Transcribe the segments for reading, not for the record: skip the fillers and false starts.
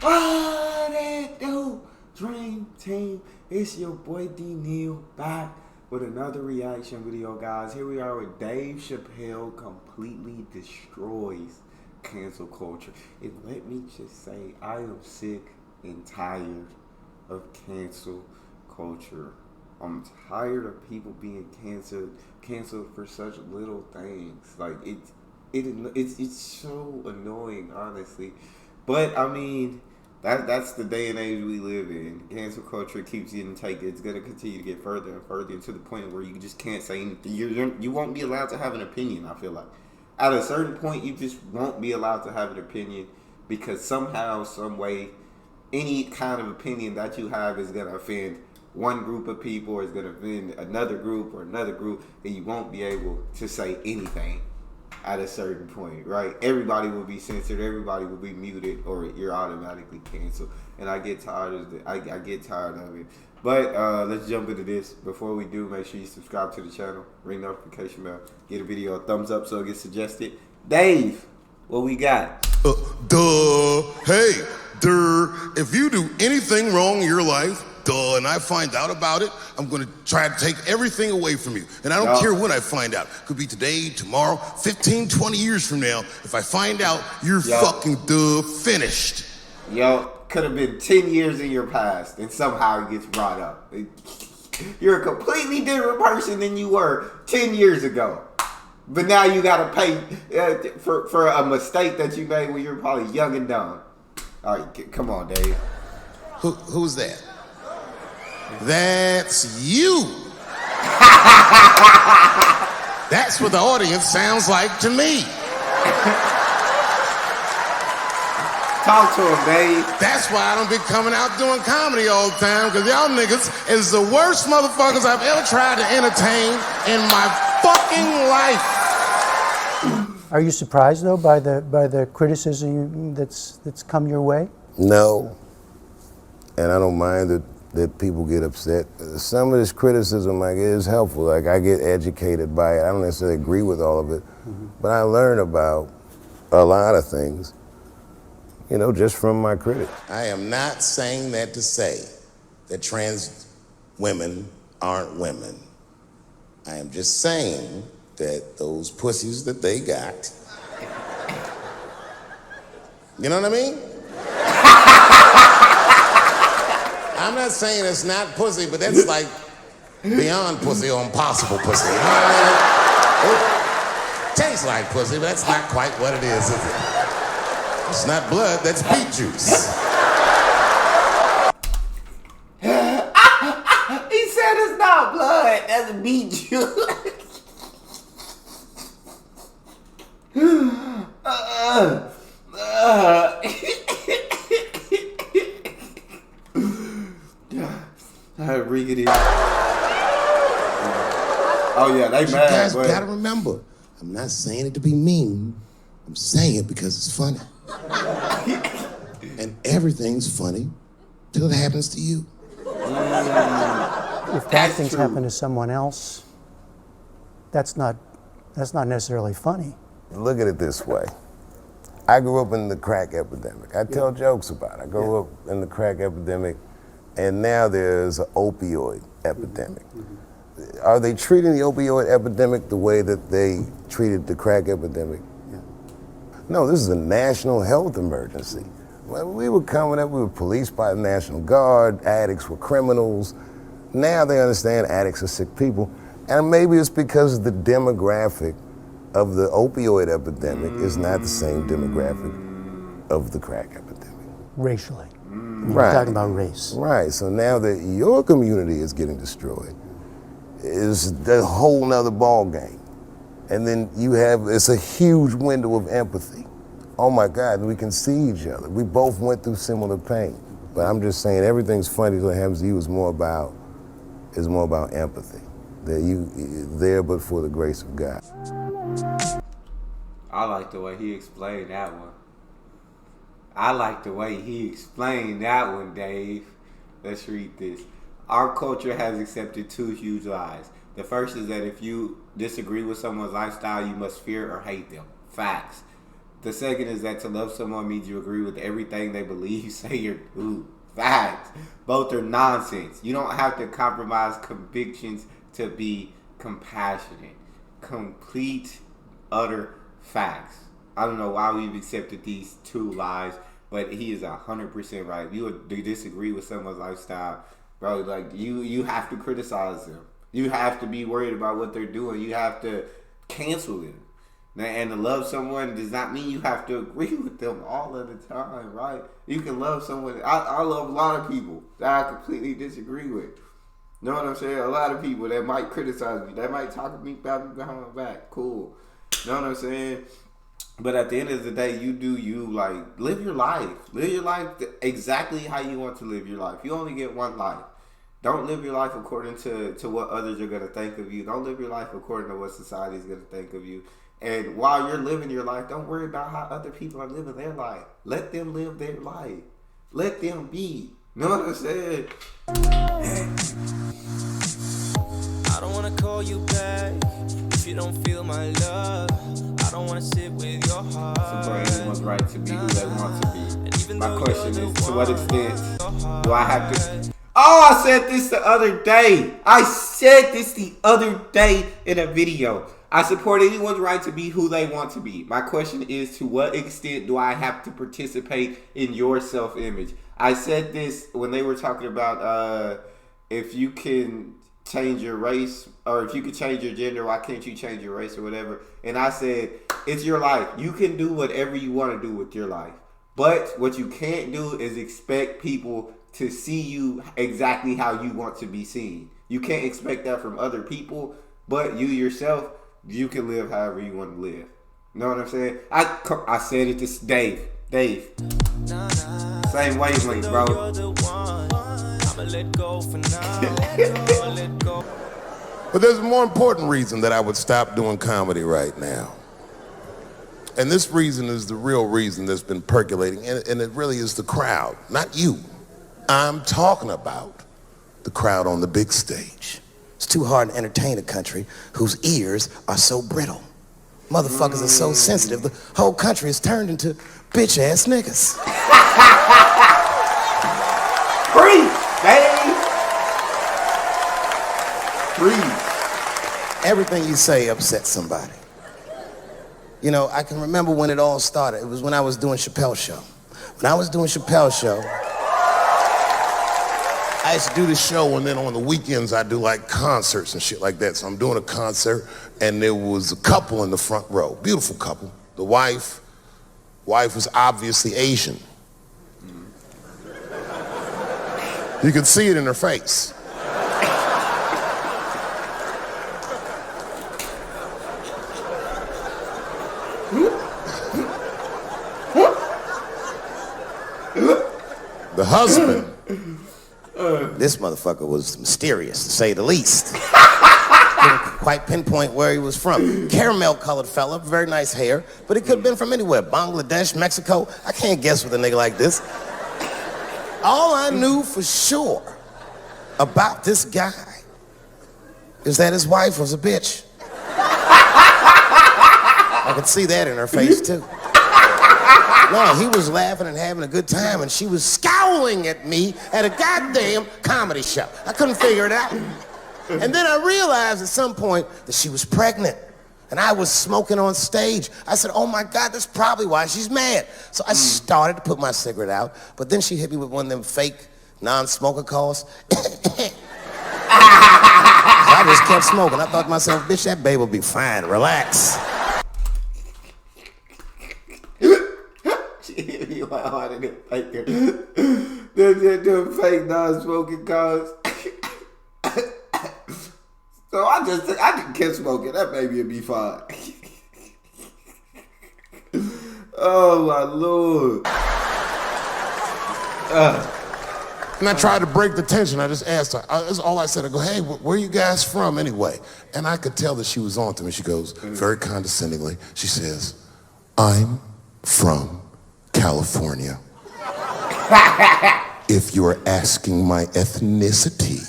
What it do? Dream Team. It's your boy D Neal back with another reaction video, guys. Here we are with Dave Chappelle completely destroys cancel culture. And let me just say, I am sick and tired of cancel culture. I'm tired of people being canceled for such little things. Like it's so annoying, honestly. But I mean, that's the day and age we live in. Cancel culture keeps getting taken. It's gonna continue to get further and further to the point where you just can't say anything. You won't be allowed to have an opinion. I feel like at a certain point, you just won't be allowed to have an opinion because somehow, some way, any kind of opinion that you have is gonna offend one group of people, or is gonna offend another group, and you won't be able to say anything at a certain point, right? Everybody will be censored, everybody will be muted, or you're automatically canceled. And I get tired of it. I get tired of it. But let's jump into this. Before we do, make sure you subscribe to the channel, ring notification bell, get a video a thumbs up so it gets suggested. Dave, what we got? Hey, if you do anything wrong in your life, and I find out about it, I'm gonna try to take everything away from you. And I don't care when I find out. Could be today, tomorrow, 15, 20 years from now. If I find out, you're fucking finished. Could have been 10 years in your past, and somehow it gets brought up. You're a completely different person than you were 10 years ago. But now you gotta pay for a mistake that you made when you were probably young and dumb. All right, come on, Dave. Who's that? That's you. That's what the audience sounds like to me. Talk to him, Dave. That's why I don't be coming out doing comedy all the time, because y'all niggas is the worst motherfuckers I've ever tried to entertain in my fucking life. Are you surprised though by the criticism that's come your way? No, and I don't mind that people get upset. Some of this criticism, like, is helpful. Like, I get educated by it. I don't necessarily agree with all of it, but I learn about a lot of things, just from my critics. I am not saying that to say that trans women aren't women. I am just saying that those pussies that they got, you know what I mean? I'm not saying it's not pussy, but that's like beyond pussy or impossible pussy. You know what I mean? It tastes like pussy, but that's not quite what it is it? It's not blood, that's beet juice. He said it's not blood, that's beet juice. Oh yeah, they mad. You guys gotta remember, I'm not saying it to be mean. I'm saying it because it's funny. And everything's funny till it happens to you. If bad things happen to someone else, that's not necessarily funny. Look at it this way. I grew up in the crack epidemic. I tell jokes about it. I grew up in the crack epidemic, and now there's an opioid epidemic. Are they treating the opioid epidemic the way that they treated the crack epidemic? No, this is a national health emergency. When we were coming up, we were policed by the National Guard, addicts were criminals. Now they understand addicts are sick people. And maybe it's because the demographic of the opioid epidemic is not the same demographic of the crack epidemic. Racially. Right. We're talking about race. Right, so now that your community is getting destroyed, is a whole nother ball game. And then it's a huge window of empathy. Oh my God, we can see each other. We both went through similar pain. But I'm just saying, everything's funny till it happens to you is more about empathy. That you there but for the grace of God. I like the way he explained that one. Dave. Let's read this. Our culture has accepted two huge lies. The first is that if you disagree with someone's lifestyle, you must fear or hate them. Facts. The second is that to love someone means you agree with everything they believe, say, or do. Facts. Both are nonsense. You don't have to compromise convictions to be compassionate. Complete, utter facts. I don't know why we've accepted these two lies, but he is 100% right. If you disagree with someone's lifestyle, bro, like you have to criticize them. You have to be worried about what they're doing. You have to cancel them. And to love someone does not mean you have to agree with them all of the time, right? You can love someone. I love a lot of people that I completely disagree with. You know what I'm saying? A lot of people that might criticize me, that might talk to me about me behind my back. Cool. You know what I'm saying? But at the end of the day, you do you. Like, live your life. Live your life exactly how you want to live your life. You only get one life. Don't live your life according to what others are going to think of you. Don't live your life according to what society is going to think of you. And while you're living your life, don't worry about how other people are living their life. Let them live their life. Let them be. You know what I'm saying? I don't wanna call you back if you don't feel my love. I don't wanna sit with your heart. Support everyone's right to be who they want to be. My question is, to what extent do I have to... Oh, I said this the other day. I said this the other day in a video. I support anyone's right to be who they want to be. My question is, to what extent do I have to participate in your self-image? I said this when they were talking about if you can change your race, or if you could change your gender, why can't you change your race or whatever? And I said, it's your life. You can do whatever you want to do with your life. But what you can't do is expect people to see you exactly how you want to be seen. You can't expect that from other people, but you yourself, you can live however you want to live. You know what I'm saying? I said it to Dave. Same wavelength, bro. But there's a more important reason that I would stop doing comedy right now. And this reason is the real reason that's been percolating, and it really is the crowd, not you. I'm talking about the crowd on the big stage. It's too hard to entertain a country whose ears are so brittle. Motherfuckers are so sensitive, the whole country is turned into bitch-ass niggas. Breathe, baby. Breathe. Everything you say upsets somebody. You know, I can remember when it all started. It was when I was doing Chappelle's show. When I was doing Chappelle's show, I used to do the show, and then on the weekends I do like concerts and shit like that. So I'm doing a concert, and there was a couple in the front row, beautiful couple. The wife was obviously Asian. You could see it in her face. The husband. this motherfucker was mysterious, to say the least. Couldn't quite pinpoint where he was from. Caramel-colored fella, very nice hair, but he could have been from anywhere. Bangladesh, Mexico. I can't guess with a nigga like this. All I knew for sure about this guy is that his wife was a bitch. I could see that in her face, too. No, he was laughing and having a good time, and she was scowling at me at a goddamn comedy show. I couldn't figure it out. And then I realized at some point that she was pregnant, and I was smoking on stage. I said, oh my God, that's probably why she's mad. So I started to put my cigarette out, but then she hit me with one of them fake non-smoker calls. I just kept smoking. I thought to myself, bitch, that baby will be fine, relax. She hit me like harder than faker. Them fake non-smoking calls. So I just kept smoking. That baby would be fine. Oh my Lord. And I tried to break the tension. I just asked her. That's all I said. I go, hey, where are you guys from anyway? And I could tell that she was on to me. She goes, very condescendingly, she says, I'm from California. If you're asking my ethnicity,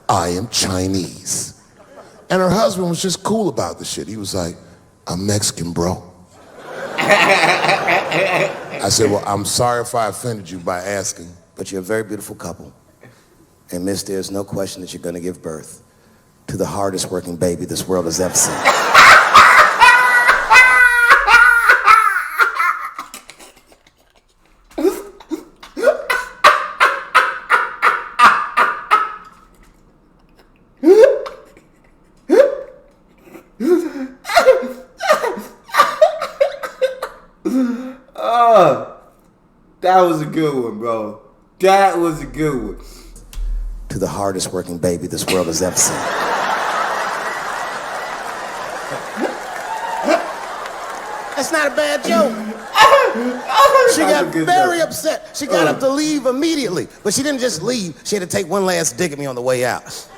I am Chinese. And her husband was just cool about the shit. He was like, I'm Mexican, bro. I said, well, I'm sorry if I offended you by asking. But you're a very beautiful couple. And miss, there's no question that you're gonna give birth to the hardest working baby this world has ever seen. That was a good one, bro. That was a good one. To the hardest working baby this world has ever seen. That's not a bad joke. She got very upset. She got up to leave immediately. But she didn't just leave. She had to take one last dig at me on the way out.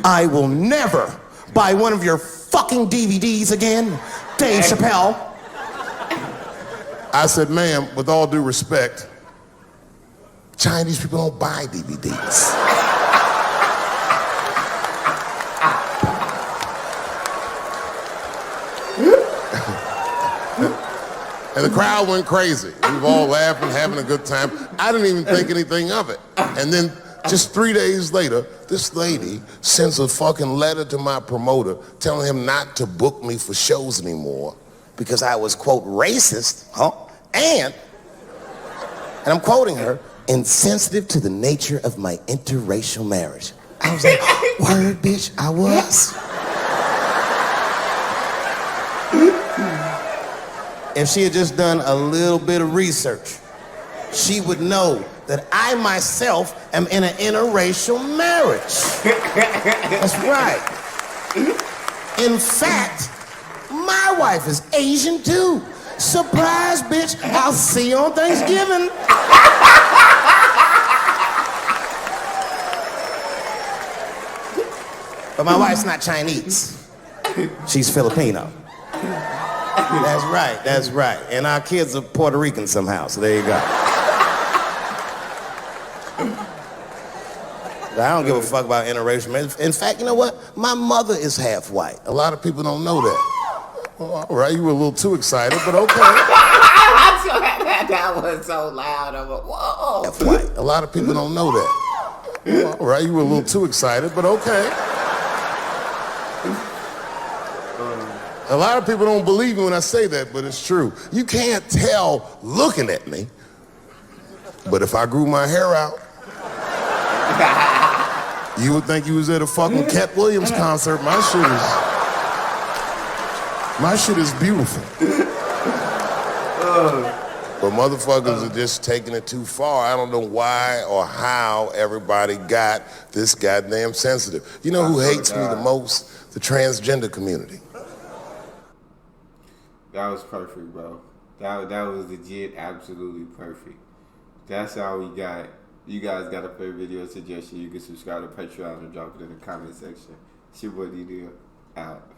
I will never buy one of your fucking DVDs again, Dave Chappelle. I said, ma'am, with all due respect, Chinese people don't buy DVDs. And the crowd went crazy. We were all laughing, having a good time. I didn't even think anything of it. And then just 3 days later, this lady sends a fucking letter to my promoter telling him not to book me for shows anymore because I was, quote, racist, and I'm quoting her, insensitive to the nature of my interracial marriage. I was like, word, bitch, I was. If she had just done a little bit of research, she would know that I myself am in an interracial marriage. That's right. In fact, my wife is Asian too. Surprise, bitch, I'll see you on Thanksgiving. But my wife's not Chinese. She's Filipino. That's right. And our kids are Puerto Rican somehow, so there you go. I don't give a fuck about interracial marriage. In fact, you know what? My mother is half white. A lot of people don't know that. Well, all right, you were a little too excited, but okay. That was so loud. I'm like, whoa. Half white. A lot of people don't know that. Well, all right, you were a little too excited, but okay. A lot of people don't believe me when I say that, but it's true. You can't tell looking at me, but if I grew my hair out, you would think you was at a fucking Cat Williams concert. My shit is beautiful. But motherfuckers are just taking it too far. I don't know why or how everybody got this goddamn sensitive. You know who hates me the most? The transgender community. That was perfect, bro. That was legit, absolutely perfect. That's all we got. You guys got a favorite video suggestion, you can subscribe to Patreon and drop it in the comment section. It's your boy Neal, out.